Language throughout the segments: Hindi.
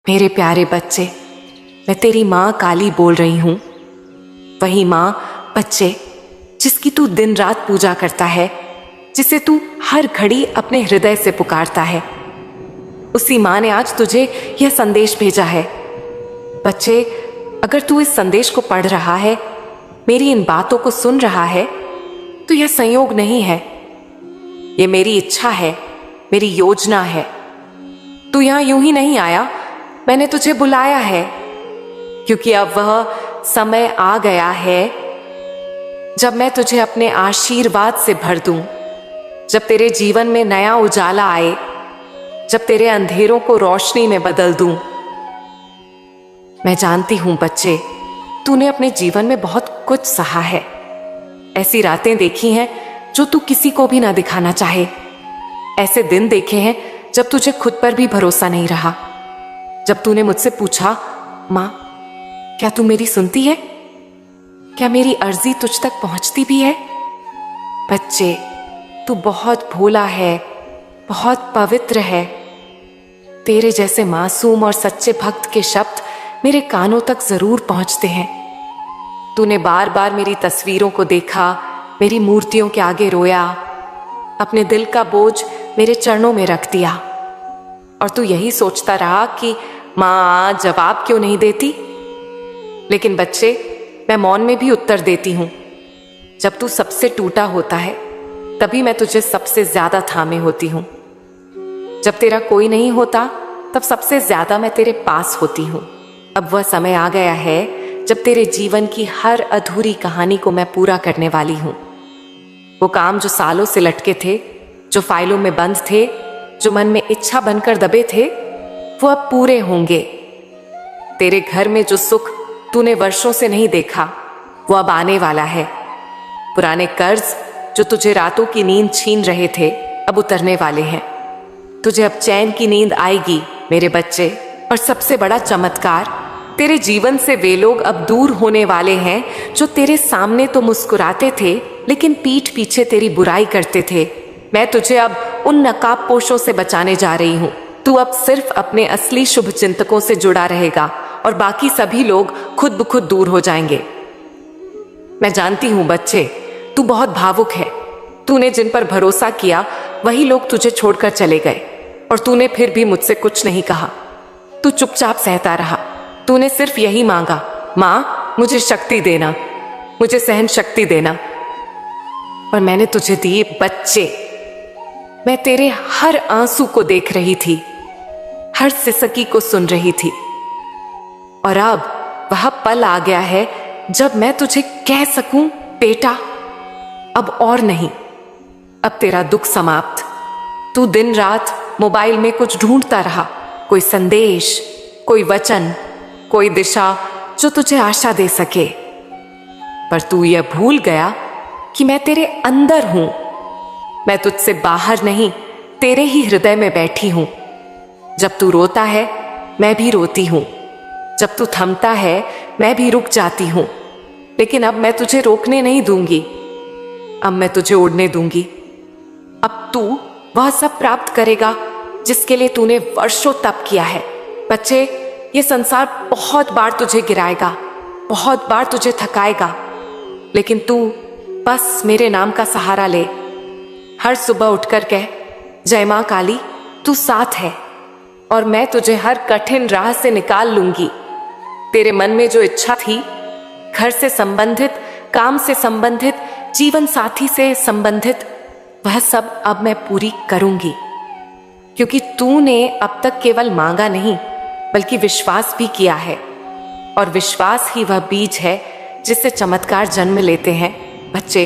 मेरे प्यारे बच्चे, मैं तेरी माँ काली बोल रही हूँ। वही माँ बच्चे जिसकी तू दिन रात पूजा करता है, जिसे तू हर घड़ी अपने हृदय से पुकारता है। उसी माँ ने आज तुझे यह संदेश भेजा है। बच्चे, अगर तू इस संदेश को पढ़ रहा है, मेरी इन बातों को सुन रहा है, तो यह संयोग नहीं है, ये मेरी इच्छा है, मेरी योजना है। तू यहां यूं ही नहीं आया, मैंने तुझे बुलाया है, क्योंकि अब वह समय आ गया है जब मैं तुझे अपने आशीर्वाद से भर दूं, जब तेरे जीवन में नया उजाला आए, जब तेरे अंधेरों को रोशनी में बदल दूं। मैं जानती हूं बच्चे, तूने अपने जीवन में बहुत कुछ सहा है। ऐसी रातें देखी हैं जो तू किसी को भी ना दिखाना चाहे। ऐसे दिन देखे हैं जब तुझे खुद पर भी भरोसा नहीं रहा। जब तूने मुझसे पूछा, माँ क्या तू मेरी सुनती है? क्या मेरी अर्जी तुझ तक पहुंचती भी है? बच्चे, तू बहुत भोला है, बहुत पवित्र है। तेरे जैसे मासूम और सच्चे भक्त के शब्द मेरे कानों तक जरूर पहुंचते हैं। तूने बार बार मेरी तस्वीरों को देखा, मेरी मूर्तियों के आगे रोया, अपने दिल का बोझ मेरे चरणों में रख दिया, और तू यही सोचता रहा कि माँ जवाब क्यों नहीं देती। लेकिन बच्चे, मैं मौन में भी उत्तर देती हूँ। जब तू सबसे टूटा होता है, तभी मैं तुझे सबसे ज्यादा थामे होती हूँ। जब तेरा कोई नहीं होता, तब सबसे ज्यादा मैं तेरे पास होती हूँ। अब वह समय आ गया है जब तेरे जीवन की हर अधूरी कहानी को मैं पूरा करने वाली हूँ। वो काम जो सालों से लटके थे, जो फाइलों में बंद थे, जो मन में इच्छा बनकर दबे थे, वो अब पूरे होंगे। तेरे घर में जो सुख तूने वर्षों से नहीं देखा, वो अब आने वाला है। पुराने कर्ज जो तुझे रातों की नींद छीन रहे थे, अब उतरने वाले हैं। तुझे अब चैन की नींद आएगी मेरे बच्चे। और सबसे बड़ा चमत्कार, तेरे जीवन से वे लोग अब दूर होने वाले हैं जो तेरे सामने तो मुस्कुराते थे, लेकिन पीठ पीछे तेरी बुराई करते थे। मैं तुझे अब उन नकाबपोशों से बचाने जा रही हूँ। तू अब सिर्फ अपने असली शुभ चिंतकों से जुड़ा रहेगा, और बाकी सभी लोग खुद ब खुद दूर हो जाएंगे। मैं जानती हूँ बच्चे, तू बहुत भावुक है। तूने जिन पर भरोसा किया, वही लोग तुझे छोड़कर चले गए, और तूने फिर भी मुझसे कुछ नहीं कहा। तू चुपचाप सहता रहा। तूने सिर्फ यही मांगा, माँ मुझे शक्ति देना, मुझे सहन शक्ति देना। और मैंने तुझे दी बच्चे। मैं तेरे हर आंसू को देख रही थी, हर सिसकी को सुन रही थी। और अब वह पल आ गया है जब मैं तुझे कह सकूं, बेटा अब और नहीं। अब तेरा दुख समाप्त। तू दिन रात मोबाइल में कुछ ढूंढता रहा, कोई संदेश, कोई वचन, कोई दिशा जो तुझे आशा दे सके। पर तू यह भूल गया कि मैं तेरे अंदर हूं। मैं तुझसे बाहर नहीं, तेरे ही हृदय में बैठी हूं। जब तू रोता है, मैं भी रोती हूं। जब तू थमता है, मैं भी रुक जाती हूं। लेकिन अब मैं तुझे रोकने नहीं दूंगी। अब मैं तुझे उड़ने दूंगी। अब तू वह सब प्राप्त करेगा जिसके लिए तूने वर्षों तप किया है। बच्चे, ये संसार बहुत बार तुझे गिराएगा, बहुत बार तुझे थकाएगा, लेकिन तू बस मेरे नाम का सहारा ले। हर सुबह उठकर कह, जय मां काली, तू साथ है, और मैं तुझे हर कठिन राह से निकाल लूंगी। तेरे मन में जो इच्छा थी, घर से संबंधित, काम से संबंधित, जीवन साथी से संबंधित, वह सब अब मैं पूरी करूंगी। क्योंकि तूने अब तक केवल मांगा नहीं, बल्कि विश्वास भी किया है। और विश्वास ही वह बीज है जिससे चमत्कार जन्म लेते हैं। बच्चे,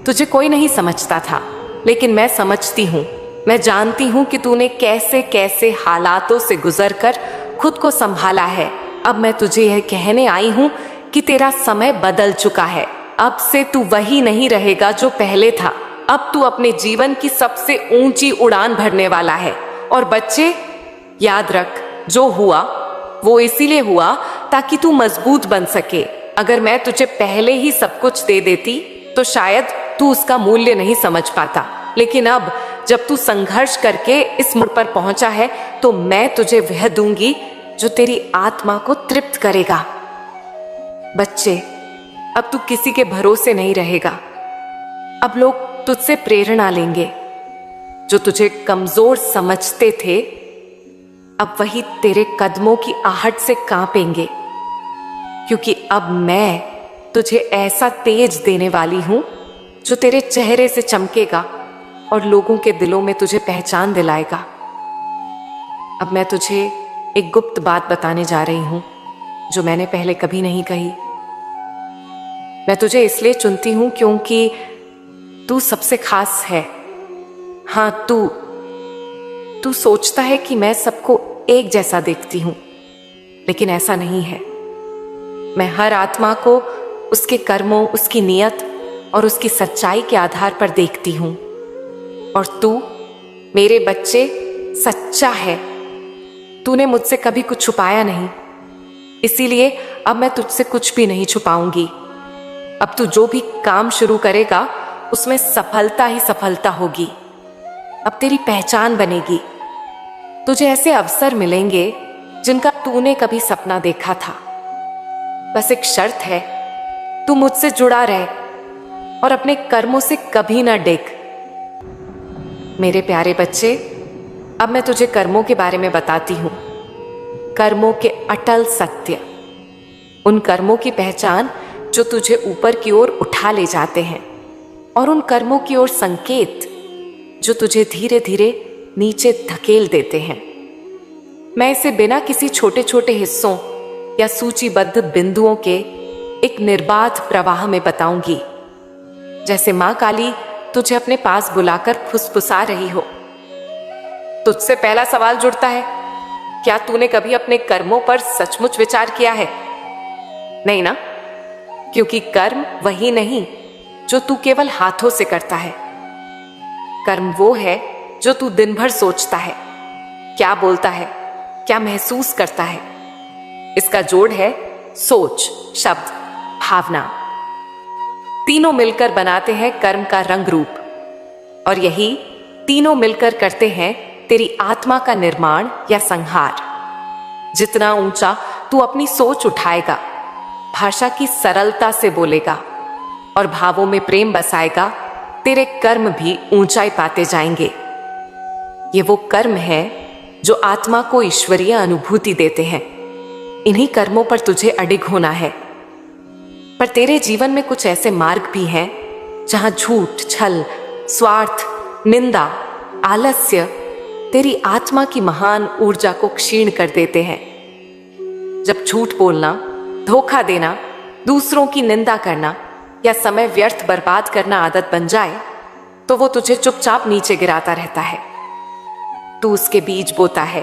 तुझे कोई नहीं समझता था, लेकिन मैं समझती हूँ। मैं जानती हूँ कि तूने कैसे कैसे हालातों से गुजरकर खुद को संभाला है। अब मैं तुझे यह कहने आई हूँ कि तेरा समय बदल चुका है। अब से तू वही नहीं रहेगा जो पहले था। अब तू अपने जीवन की सबसे ऊंची उड़ान भरने वाला है। और बच्चे, याद रख, जो हुआ वो इसीलिए हुआ ताकि तू मजबूत बन सके। अगर मैं तुझे पहले ही सब कुछ दे देती, तो शायद तू उसका मूल्य नहीं समझ पाता। लेकिन अब जब तू संघर्ष करके इस मोड़ पर पहुंचा है, तो मैं तुझे वह दूंगी जो तेरी आत्मा को तृप्त करेगा। बच्चे, अब तू किसी के भरोसे नहीं रहेगा। अब लोग तुझसे प्रेरणा लेंगे। जो तुझे कमजोर समझते थे, अब वही तेरे कदमों की आहट से कांपेंगे, क्योंकि अब मैं तुझे ऐसा तेज देने वाली हूं जो तेरे चेहरे से चमकेगा और लोगों के दिलों में तुझे पहचान दिलाएगा। अब मैं तुझे एक गुप्त बात बताने जा रही हूं जो मैंने पहले कभी नहीं कही। मैं तुझे इसलिए चुनती हूं क्योंकि तू सबसे खास है। हाँ, तू सोचता है कि मैं सबको एक जैसा देखती हूं, लेकिन ऐसा नहीं है। मैं हर आत्मा को उसके कर्मों, उसकी नियत और उसकी सच्चाई के आधार पर देखती हूं। और तू, मेरे बच्चे, सच्चा है। तूने मुझसे कभी कुछ छुपाया नहीं, इसीलिए अब मैं तुझसे कुछ भी नहीं छुपाऊंगी। अब तू जो भी काम शुरू करेगा उसमें सफलता ही सफलता होगी। अब तेरी पहचान बनेगी। तुझे ऐसे अवसर मिलेंगे जिनका तूने कभी सपना देखा था। बस एक शर्त है, तू मुझसे जुड़ा रहे और अपने कर्मों से कभी ना डिग। मेरे प्यारे बच्चे, अब मैं तुझे कर्मों के बारे में बताती हूं। कर्मों के अटल सत्य, उन कर्मों की पहचान जो तुझे ऊपर की ओर उठा ले जाते हैं, और उन कर्मों की ओर संकेत जो तुझे धीरे धीरे नीचे धकेल देते हैं। मैं इसे बिना किसी छोटे छोटे हिस्सों या सूचीबद्ध बिंदुओं के एक निर्बाध प्रवाह में बताऊंगी, जैसे मां काली तुझे अपने पास बुलाकर फुसफुसा रही हो। तुझसे पहला सवाल जुड़ता है, क्या तूने कभी अपने कर्मों पर सचमुच विचार किया है? नहीं ना? क्योंकि कर्म वही नहीं जो तू केवल हाथों से करता है। कर्म वो है जो तू दिन भर सोचता है, क्या बोलता है, क्या महसूस करता है। इसका जोड़ है सोच, शब्द, भावना। तीनों मिलकर बनाते हैं कर्म का रंग रूप, और यही तीनों मिलकर करते हैं तेरी आत्मा का निर्माण या संहार। जितना ऊंचा तू अपनी सोच उठाएगा, भाषा की सरलता से बोलेगा और भावों में प्रेम बसाएगा, तेरे कर्म भी ऊंचाई पाते जाएंगे। ये वो कर्म है जो आत्मा को ईश्वरीय अनुभूति देते हैं। इन्हीं कर्मों पर तुझे अडिग होना है। पर तेरे जीवन में कुछ ऐसे मार्ग भी हैं जहां झूठ, छल, स्वार्थ, निंदा, आलस्य तेरी आत्मा की महान ऊर्जा को क्षीण कर देते हैं। जब झूठ बोलना, धोखा देना, दूसरों की निंदा करना या समय व्यर्थ बर्बाद करना आदत बन जाए, तो वो तुझे चुपचाप नीचे गिराता रहता है। तू उसके बीज बोता है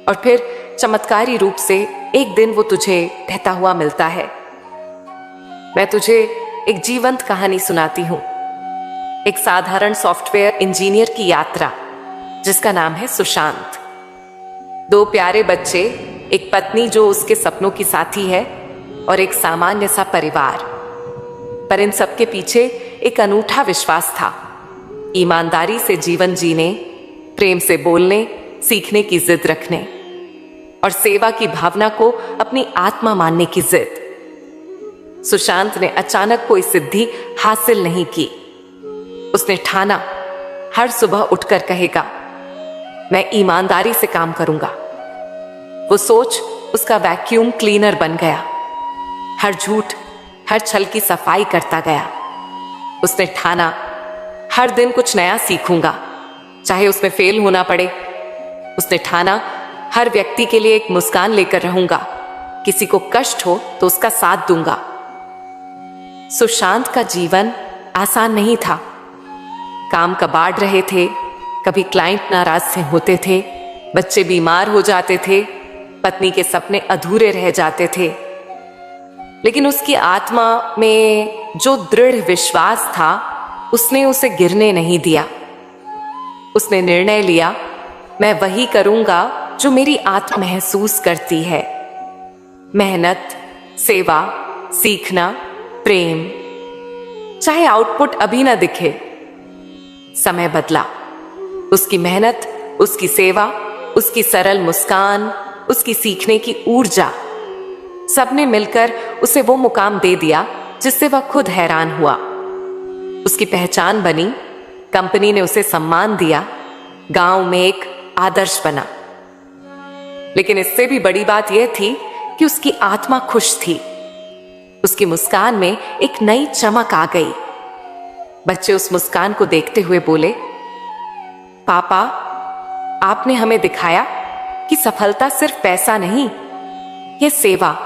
और फिर चमत्कारी रूप से एक दिन वो तुझे ढहता हुआ मिलता है। मैं तुझे एक जीवंत कहानी सुनाती हूं, एक साधारण सॉफ्टवेयर इंजीनियर की यात्रा जिसका नाम है सुशांत। दो प्यारे बच्चे, एक पत्नी जो उसके सपनों की साथी है और एक सामान्य सा परिवार। पर इन सबके पीछे एक अनूठा विश्वास था, ईमानदारी से जीवन जीने, प्रेम से बोलने सीखने की जिद रखने और सेवा की भावना को अपनी आत्मा मानने की जिद। सुशांत ने अचानक कोई सिद्धि हासिल नहीं की। उसने ठाना, हर सुबह उठकर कहेगा, मैं ईमानदारी से काम करूंगा। वो सोच उसका वैक्यूम क्लीनर बन गया। हर झूठ, हर छल की सफाई करता गया। उसने ठाना, हर दिन कुछ नया सीखूंगा, चाहे उसमें फेल होना पड़े। उसने ठाना, हर व्यक्ति के लिए एक मुस्कान लेकर रहूंगा, किसी को कष्ट हो तो उसका साथ दूंगा। सुशांत का जीवन आसान नहीं था। काम कबाड़ रहे थे, कभी क्लाइंट नाराज से होते थे, बच्चे बीमार हो जाते थे, पत्नी के सपने अधूरे रह जाते थे। लेकिन उसकी आत्मा में जो दृढ़ विश्वास था, उसने उसे गिरने नहीं दिया। उसने निर्णय लिया, मैं वही करूंगा जो मेरी आत्मा महसूस करती है। मेहनत, सेवा, सीखना, प्रेम, चाहे आउटपुट अभी ना दिखे। समय बदला। उसकी मेहनत, उसकी सेवा, उसकी सरल मुस्कान उसकी सीखने की ऊर्जा, सबने मिलकर उसे वो मुकाम दे दिया जिससे वह खुद हैरान हुआ। उसकी पहचान बनी, कंपनी ने उसे सम्मान दिया, गांव में एक आदर्श बना। लेकिन इससे भी बड़ी बात यह थी कि उसकी आत्मा खुश थी। उसकी मुस्कान में एक नई चमक आ गई। बच्चे उस मुस्कान को देखते हुए बोले, पापा, आपने हमें दिखाया कि सफलता सिर्फ पैसा नहीं, यह सेवा,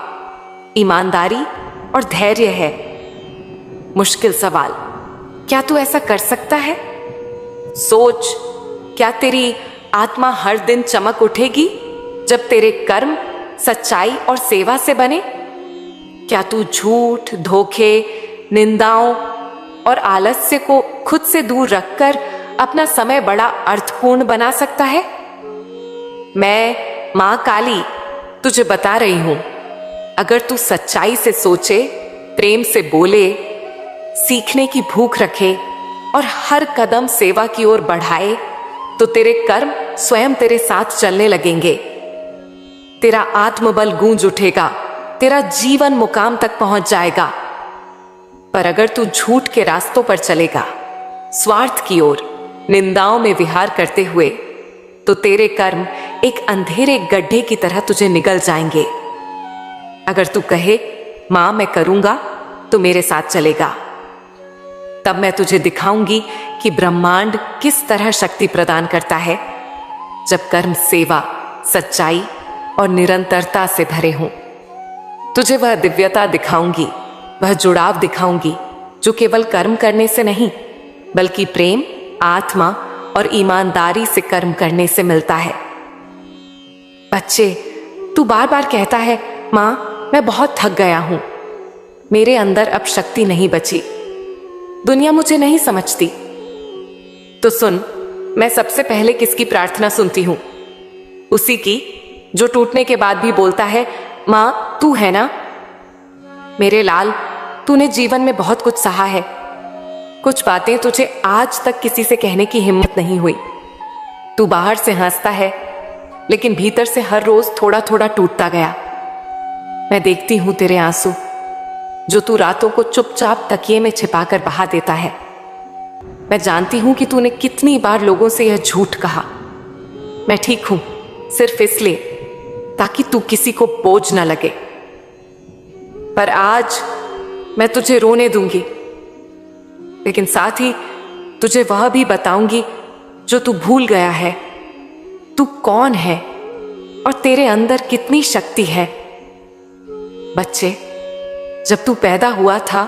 ईमानदारी और धैर्य है। मुश्किल सवाल, क्या तू ऐसा कर सकता है? सोच, क्या तेरी आत्मा हर दिन चमक उठेगी जब तेरे कर्म सच्चाई और सेवा से बने? क्या तू झूठ, धोखे, निंदाओं और आलस्य को खुद से दूर रखकर अपना समय बड़ा अर्थपूर्ण बना सकता है? मैं मां काली तुझे बता रही हूं, अगर तू सच्चाई से सोचे, प्रेम से बोले, सीखने की भूख रखे और हर कदम सेवा की ओर बढ़ाए, तो तेरे कर्म स्वयं तेरे साथ चलने लगेंगे। तेरा आत्मबल गूंज उठेगा, तेरा जीवन मुकाम तक पहुंच जाएगा। पर अगर तू झूठ के रास्तों पर चलेगा, स्वार्थ की ओर, निंदाओं में विहार करते हुए, तो तेरे कर्म एक अंधेरे गड्ढे की तरह तुझे निगल जाएंगे। अगर तू कहे, मां मैं करूंगा, तो मेरे साथ चलेगा, तब मैं तुझे दिखाऊंगी कि ब्रह्मांड किस तरह शक्ति प्रदान करता है जब कर्म सेवा, सच्चाई और निरंतरता से भरे हों। तुझे वह दिव्यता दिखाऊंगी, वह जुड़ाव दिखाऊंगी जो केवल कर्म करने से नहीं, बल्कि प्रेम, आत्मा और ईमानदारी से कर्म करने से मिलता है। बच्चे, तू बार बार कहता है, मां मैं बहुत थक गया हूं, मेरे अंदर अब शक्ति नहीं बची, दुनिया मुझे नहीं समझती। तो सुन, मैं सबसे पहले किसकी प्रार्थना सुनती हूं? उसी की जो टूटने के बाद भी बोलता है, मां तू है ना? मेरे लाल, तूने जीवन में बहुत कुछ सहा है। कुछ बातें तुझे आज तक किसी से कहने की हिम्मत नहीं हुई। तू बाहर से हंसता है, लेकिन भीतर से हर रोज थोड़ा थोड़ा टूटता गया। मैं देखती हूं तेरे आंसू, जो तू रातों को चुपचाप तकिए में छिपाकर बहा देता है। मैं जानती हूं कि तूने कितनी बार लोगों से यह झूठ कहा, मैं ठीक हूं, सिर्फ इसलिए ताकि तू किसी को बोझ न लगे। पर आज मैं तुझे रोने दूंगी, लेकिन साथ ही तुझे वह भी बताऊंगी जो तू भूल गया है। तू कौन है और तेरे अंदर कितनी शक्ति है। बच्चे, जब तू पैदा हुआ था,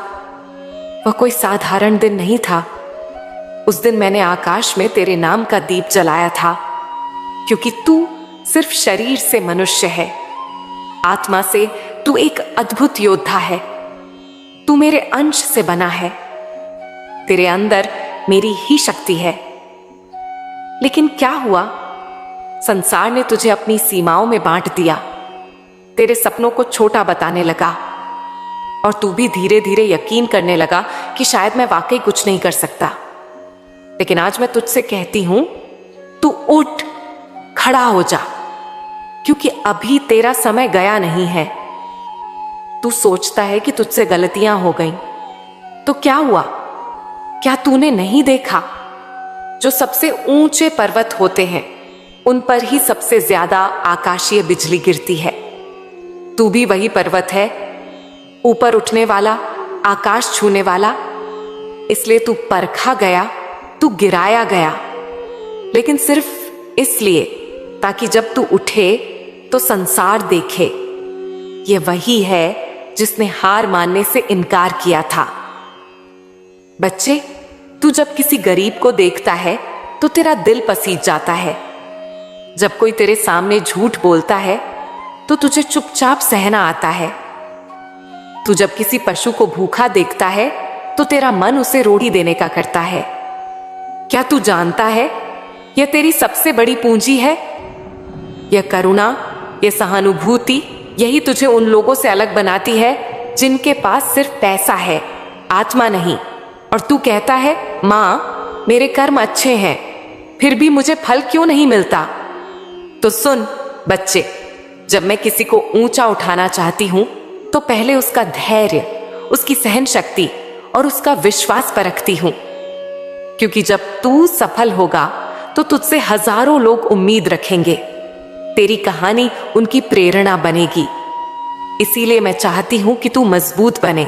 वह कोई साधारण दिन नहीं था। उस दिन मैंने आकाश में तेरे नाम का दीप जलाया था, क्योंकि तू सिर्फ शरीर से मनुष्य है, आत्मा से तू एक अद्भुत योद्धा है। तू मेरे अंश से बना है, तेरे अंदर मेरी ही शक्ति है। लेकिन क्या हुआ? संसार ने तुझे अपनी सीमाओं में बांट दिया, तेरे सपनों को छोटा बताने लगा, और तू भी धीरे धीरे यकीन करने लगा कि शायद मैं वाकई कुछ नहीं कर सकता। लेकिन आज मैं तुझसे कहती हूं, तू उठ, खड़ा हो जा, क्योंकि अभी तेरा समय गया नहीं है। तू सोचता है कि तुझसे गलतियां हो गईं, तो क्या हुआ? क्या तूने नहीं देखा, जो सबसे ऊंचे पर्वत होते हैं उन पर ही सबसे ज्यादा आकाशीय बिजली गिरती है। तू भी वही पर्वत है, ऊपर उठने वाला, आकाश छूने वाला। इसलिए तू परखा गया, तू गिराया गया, लेकिन सिर्फ इसलिए ताकि जब तू उठे तो संसार देखे, ये वही है जिसने हार मानने से इनकार किया था। बच्चे, तू जब किसी गरीब को देखता है तो तेरा दिल पसीज जाता है। जब कोई तेरे सामने झूठ बोलता है तो तुझे चुपचाप सहना आता है। तू जब किसी पशु को भूखा देखता है तो तेरा मन उसे रोटी देने का करता है। क्या तू जानता है, यह तेरी सबसे बड़ी पूंजी है। यह करुणा, यह सहानुभूति, यही तुझे उन लोगों से अलग बनाती है जिनके पास सिर्फ पैसा है, आत्मा नहीं। और तू कहता है, मां मेरे कर्म अच्छे हैं, फिर भी मुझे फल क्यों नहीं मिलता? तो सुन बच्चे, जब मैं किसी को ऊंचा उठाना चाहती हूं तो पहले उसका धैर्य, उसकी सहन शक्ति और उसका विश्वास परखती हूं, क्योंकि जब तू सफल होगा तो तुझसे हजारों लोग उम्मीद रखेंगे। तेरी कहानी उनकी प्रेरणा बनेगी। इसीलिए मैं चाहती हूं कि तू मजबूत बने,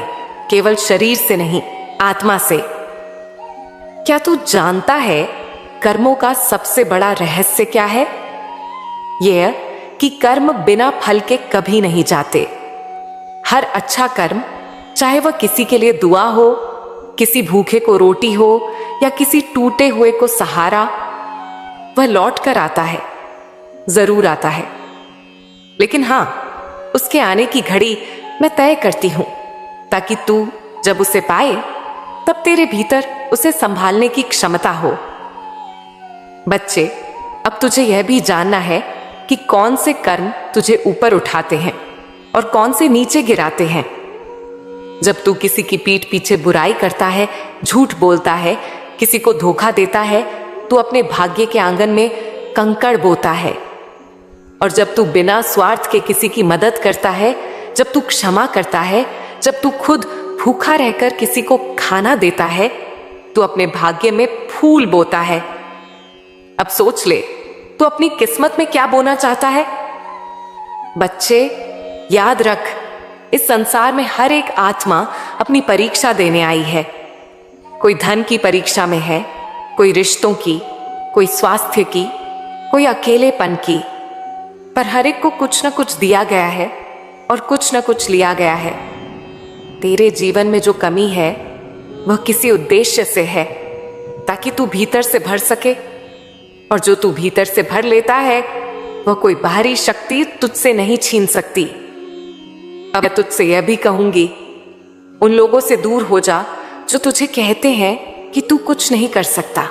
केवल शरीर से नहीं, आत्मा से। क्या तू जानता है कर्मों का सबसे बड़ा रहस्य क्या है? यह कि कर्म बिना फल के कभी नहीं जाते। हर अच्छा कर्म, चाहे वह किसी के लिए दुआ हो, किसी भूखे को रोटी हो या किसी टूटे हुए को सहारा, वह लौट कर आता है, जरूर आता है। लेकिन हां, उसके आने की घड़ी मैं तय करती हूं, ताकि तू जब उसे पाए तब तेरे भीतर उसे संभालने की क्षमता हो। बच्चे, अब तुझे यह भी जानना है कि कौन से कर्म तुझे ऊपर उठाते हैं और कौन से नीचे गिराते हैं। जब तू किसी की पीठ पीछे बुराई करता है, झूठ बोलता है, किसी को धोखा देता है, तू अपने भाग्य के आंगन में कंकड़ बोता है। और जब तू बिना स्वार्थ के किसी की मदद करता है, जब तू क्षमा करता है, जब तू खुद भूखा रहकर किसी को खाना देता है, तू अपने भाग्य में फूल बोता है। अब सोच ले, तू अपनी किस्मत में क्या बोना चाहता है? बच्चे, याद रख, इस संसार में हर एक आत्मा अपनी परीक्षा देने आई है। कोई धन की परीक्षा में है, कोई रिश्तों की, कोई स्वास्थ्य की, कोई अकेलेपन की। पर हर एक को कुछ न कुछ दिया गया है और कुछ न कुछ लिया गया है। तेरे जीवन में जो कमी है वह किसी उद्देश्य से है, ताकि तू भीतर से भर सके। और जो तू भीतर से भर लेता है वह कोई बाहरी शक्ति तुझसे नहीं छीन सकती। अब मैं तुझसे यह भी कहूंगी, उन लोगों से दूर हो जा जो तुझे कहते हैं कि तू कुछ नहीं कर सकता,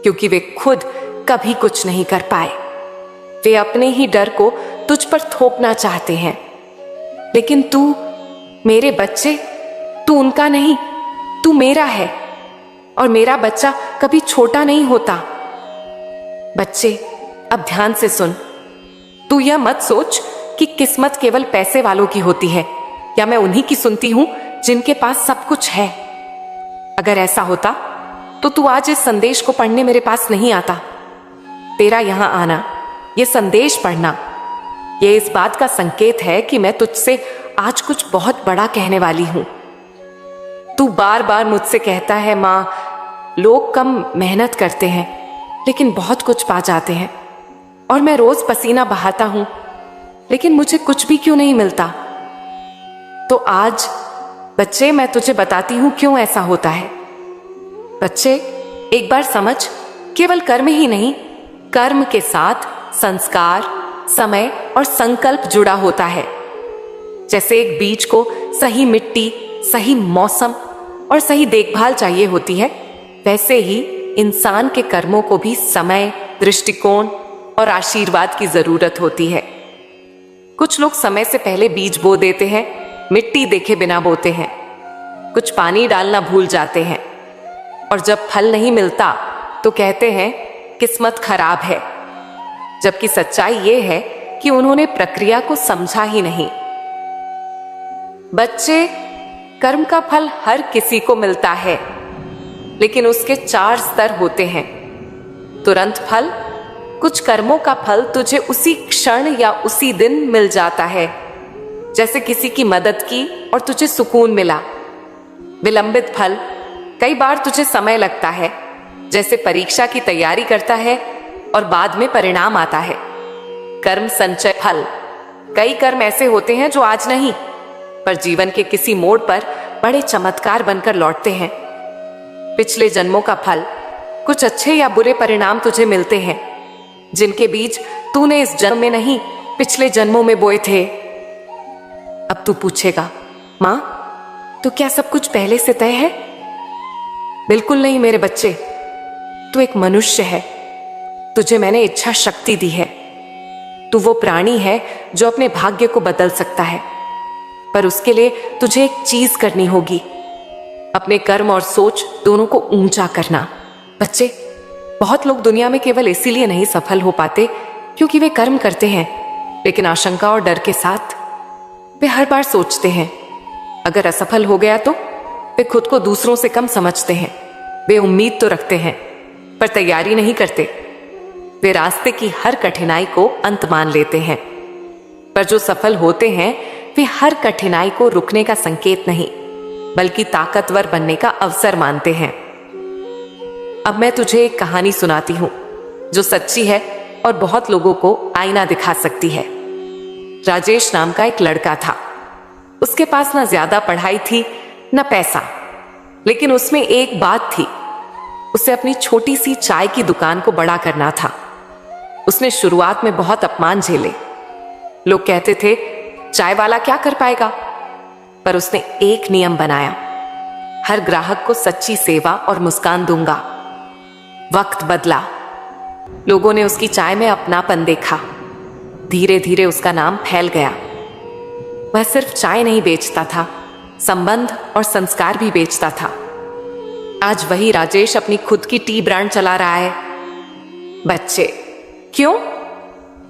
क्योंकि वे खुद कभी कुछ नहीं कर पाए। वे अपने ही डर को तुझ पर थोपना चाहते हैं। लेकिन तू, मेरे बच्चे, तू उनका नहीं, तू मेरा है। और मेरा बच्चा कभी छोटा नहीं होता। बच्चे, अब ध्यान से सुन। तू यह मत सोच कि किस्मत केवल पैसे वालों की होती है, या मैं उन्हीं की सुनती हूं जिनके पास सब कुछ है। अगर ऐसा होता तो तू आज इस संदेश को पढ़ने मेरे पास नहीं आता। तेरा यहां आना, यह संदेश पढ़ना, यह इस बात का संकेत है कि मैं तुझसे आज कुछ बहुत बड़ा कहने वाली हूं। तू बार बार मुझसे कहता है, मां, लोग कम मेहनत करते हैं लेकिन बहुत कुछ पा जाते हैं। और मैं रोज पसीना बहाता हूं, लेकिन मुझे कुछ भी क्यों नहीं मिलता। तो आज बच्चे, मैं तुझे बताती हूं क्यों ऐसा होता है। बच्चे, एक बार समझ, केवल कर्म ही नहीं, कर्म के साथ संस्कार, समय और संकल्प जुड़ा होता है। जैसे एक बीज को सही मिट्टी, सही मौसम और सही देखभाल चाहिए होती है, वैसे ही इंसान के कर्मों को भी समय, दृष्टिकोण और आशीर्वाद की जरूरत होती है। कुछ लोग समय से पहले बीज बो देते हैं, मिट्टी देखे बिना बोते हैं, कुछ पानी डालना भूल जाते हैं, और जब फल नहीं मिलता तो कहते हैं किस्मत खराब है। जबकि सच्चाई ये है कि उन्होंने प्रक्रिया को समझा ही नहीं। बच्चे, कर्म का फल हर किसी को मिलता है, लेकिन उसके 4 स्तर होते हैं। तुरंत फल, कुछ कर्मों का फल तुझे उसी क्षण या उसी दिन मिल जाता है, जैसे किसी की मदद की और तुझे सुकून मिला। विलंबित फल, कई बार तुझे समय लगता है, जैसे परीक्षा की तैयारी करता है और बाद में परिणाम आता है। कर्म संचय फल, कई कर्म ऐसे होते हैं जो आज नहीं, पर जीवन के किसी मोड़ पर बड़े चमत्कार बनकर लौटते हैं। पिछले जन्मों का फल, कुछ अच्छे या बुरे परिणाम तुझे मिलते हैं, जिनके बीज तूने इस जन्म में नहीं, पिछले जन्मों में बोए थे। अब तू पूछेगा, मां, तो क्या सब कुछ पहले से तय है? बिल्कुल नहीं मेरे बच्चे, तू एक मनुष्य है, तुझे मैंने इच्छा शक्ति दी है। तू वो प्राणी है जो अपने भाग्य को बदल सकता है, पर उसके लिए तुझे एक चीज करनी होगी, अपने कर्म और सोच दोनों को ऊंचा करना। बच्चे, बहुत लोग दुनिया में केवल इसीलिए नहीं सफल हो पाते क्योंकि वे कर्म करते हैं, लेकिन आशंका और डर के साथ वे हर बार सोचते हैं, अगर असफल हो गया तो। वे खुद को दूसरों से कम समझते हैं। वे उम्मीद तो रखते हैं पर तैयारी नहीं करते। वे रास्ते की हर कठिनाई को अंत मान लेते हैं, पर जो सफल होते हैं वे हर कठिनाई को रुकने का संकेत नहीं बल्कि ताकतवर बनने का अवसर मानते हैं। अब मैं तुझे एक कहानी सुनाती हूं जो सच्ची है और बहुत लोगों को आईना दिखा सकती है। राजेश नाम का एक लड़का था। उसके पास ना ज्यादा पढ़ाई थी न पैसा, लेकिन उसमें एक बात थी, उसे अपनी छोटी सी चाय की दुकान को बड़ा करना था। उसने शुरुआत में बहुत अपमान झेले। लोग कहते थे चाय वाला क्या कर पाएगा, पर उसने एक नियम बनाया, हर ग्राहक को सच्ची सेवा और मुस्कान दूंगा। वक्त बदला, लोगों ने उसकी चाय में अपनापन देखा। धीरे धीरे उसका नाम फैल गया। वह सिर्फ चाय नहीं बेचता था, संबंध और संस्कार भी बेचता था। आज वही राजेश अपनी खुद की टी ब्रांड चला रहा है। बच्चे, क्यों?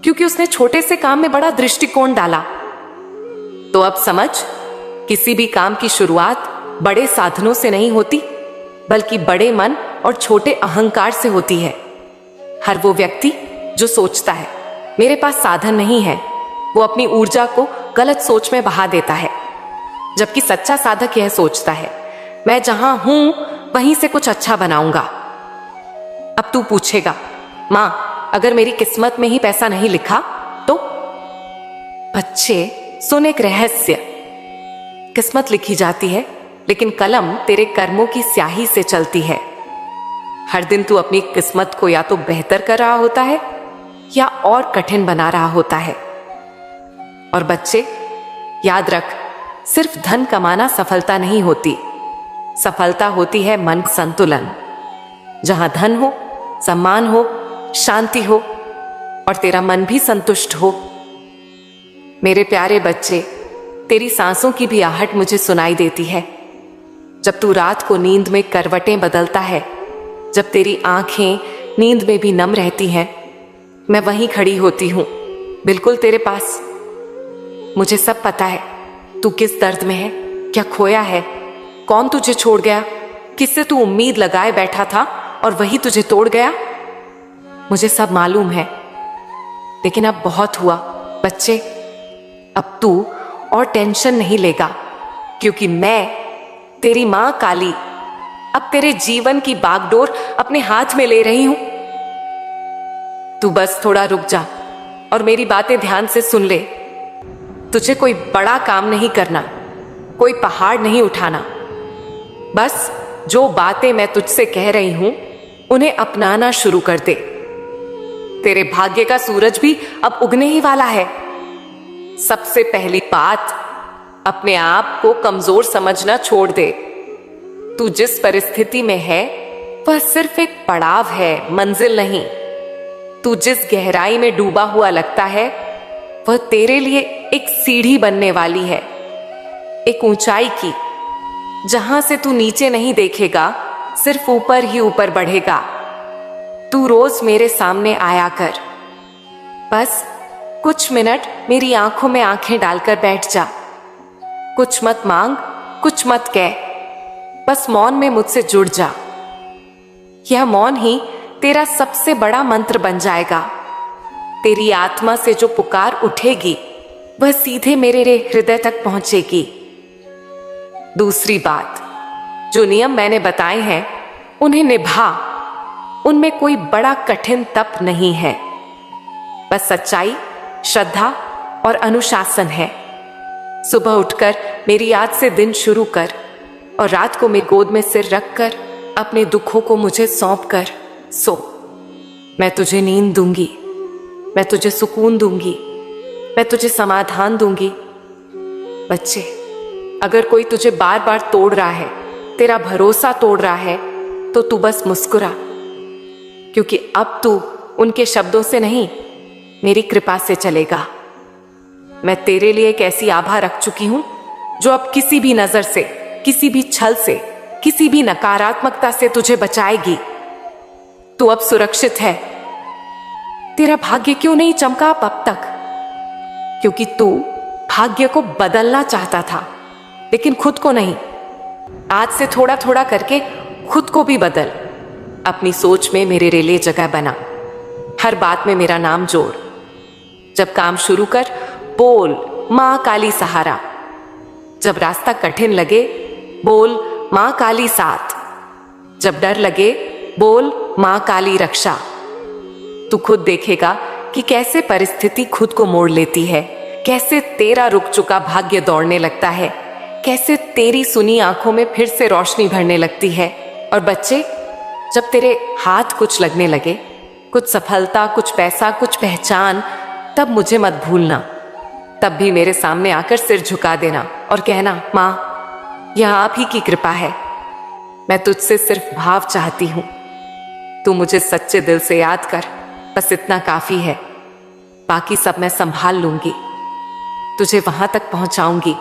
क्योंकि उसने छोटे से काम में बड़ा दृष्टिकोण डाला। तो अब समझ, किसी भी काम की शुरुआत बड़े साधनों से नहीं होती बल्कि बड़े मन और छोटे अहंकार से होती है। हर वो व्यक्ति जो सोचता है मेरे पास साधन नहीं है, वो अपनी ऊर्जा को गलत सोच में बहा देता है। जबकि सच्चा साधक यह सोचता है, मैं जहां हूं वहीं से कुछ अच्छा बनाऊंगा। अब तू पूछेगा, मां, अगर मेरी किस्मत में ही पैसा नहीं लिखा तो? बच्चे, सुन एक रहस्य। किस्मत लिखी जाती है, लेकिन कलम तेरे कर्मों की स्याही से चलती है। हर दिन तू अपनी किस्मत को या तो बेहतर कर रहा होता है या और कठिन बना रहा होता है। और बच्चे, याद रख, सिर्फ धन कमाना सफलता नहीं होती। सफलता होती है मन संतुलन। जहां धन हो, सम्मान हो, शांति हो और तेरा मन भी संतुष्ट हो। मेरे प्यारे बच्चे, तेरी सांसों की भी आहट मुझे सुनाई देती है। जब तू रात को नींद में करवटें बदलता है, जब तेरी आंखें नींद में भी नम रहती हैं, मैं वहीं खड़ी होती हूं, बिल्कुल तेरे पास। मुझे सब पता है तू किस दर्द में है, क्या खोया है, कौन तुझे छोड़ गया, किससे तू उम्मीद लगाए बैठा था और वही तुझे तोड़ गया। मुझे सब मालूम है, लेकिन अब बहुत हुआ बच्चे। अब तू और टेंशन नहीं लेगा, क्योंकि मैं तेरी मां काली अब तेरे जीवन की बागडोर अपने हाथ में ले रही हूं। तू बस थोड़ा रुक जा और मेरी बातें ध्यान से सुन ले। तुझे कोई बड़ा काम नहीं करना, कोई पहाड़ नहीं उठाना। बस जो बातें मैं तुझसे कह रही हूं उन्हें अपनाना शुरू कर दे। तेरे भाग्य का सूरज भी अब उगने ही वाला है। सबसे पहली बात, अपने आप को कमजोर समझना छोड़ दे। तू जिस परिस्थिति में है वह सिर्फ एक पड़ाव है, मंजिल नहीं। तू जिस गहराई में डूबा हुआ लगता है वह तेरे लिए एक सीढ़ी बनने वाली है, एक ऊंचाई की, जहां से तू नीचे नहीं देखेगा, सिर्फ ऊपर ही ऊपर बढ़ेगा। तू रोज मेरे सामने आया कर। बस कुछ मिनट मेरी आंखों में आंखें डालकर बैठ जा। कुछ मत मांग, कुछ मत कह, बस मौन में मुझसे जुड़ जा। यह मौन ही तेरा सबसे बड़ा मंत्र बन जाएगा। तेरी आत्मा से जो पुकार उठेगी वह सीधे मेरे हृदय तक पहुंचेगी। दूसरी बात, जो नियम मैंने बताए हैं उन्हें निभा। उनमें कोई बड़ा कठिन तप नहीं है, बस सच्चाई, श्रद्धा और अनुशासन है। सुबह उठकर मेरी याद से दिन शुरू कर और रात को मेरी गोद में सिर रखकर अपने दुखों को मुझे सौंप कर सो। मैं तुझे नींद दूंगी, मैं तुझे सुकून दूंगी, मैं तुझे समाधान दूंगी। बच्चे, अगर कोई तुझे बार बार तोड़ रहा है, तेरा भरोसा तोड़ रहा है, तो तू बस मुस्कुरा, क्योंकि अब तू उनके शब्दों से नहीं, मेरी कृपा से चलेगा। मैं तेरे लिए एक ऐसी आभा रख चुकी हूं जो अब किसी भी नजर से, किसी भी छल से, किसी भी नकारात्मकता से तुझे बचाएगी। तू अब सुरक्षित है। तेरा भाग्य क्यों नहीं चमका अब तक? क्योंकि तू भाग्य को बदलना चाहता था, लेकिन खुद को नहीं। आज से थोड़ा थोड़ा करके खुद को भी बदल। अपनी सोच में मेरे लिए जगह बना, हर बात में मेरा नाम जोड़। जब काम शुरू कर, बोल माँ काली सहारा। जब रास्ता कठिन लगे, बोल माँ काली साथ। जब डर लगे, बोल माँ काली रक्षा। तू खुद देखेगा कि कैसे परिस्थिति खुद को मोड़ लेती है, कैसे तेरा रुक चुका भाग्य दौड़ने लगता है, कैसे तेरी सुनी आंखों में फिर से रोशनी भरने लगती है। और बच्चे, जब तेरे हाथ कुछ लगने लगे, कुछ सफलता, कुछ पैसा, कुछ पहचान, तब मुझे मत भूलना। तब भी मेरे सामने आकर सिर झुका देना और कहना, माँ यह आप ही की कृपा है, मैं तुझसे सिर्फ भाव चाहती हूं। तू मुझे सच्चे दिल से याद कर, बस इतना काफी है। बाकी सब मैं संभाल लूंगी। तुझे वहां तक पहुंचाऊंगी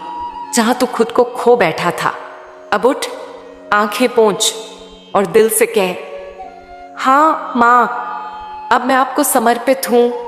जहां तू खुद को खो बैठा था। अब उठ, आंखें पोंछ और दिल से कह, हाँ माँ, अब मैं आपको समर्पित हूं।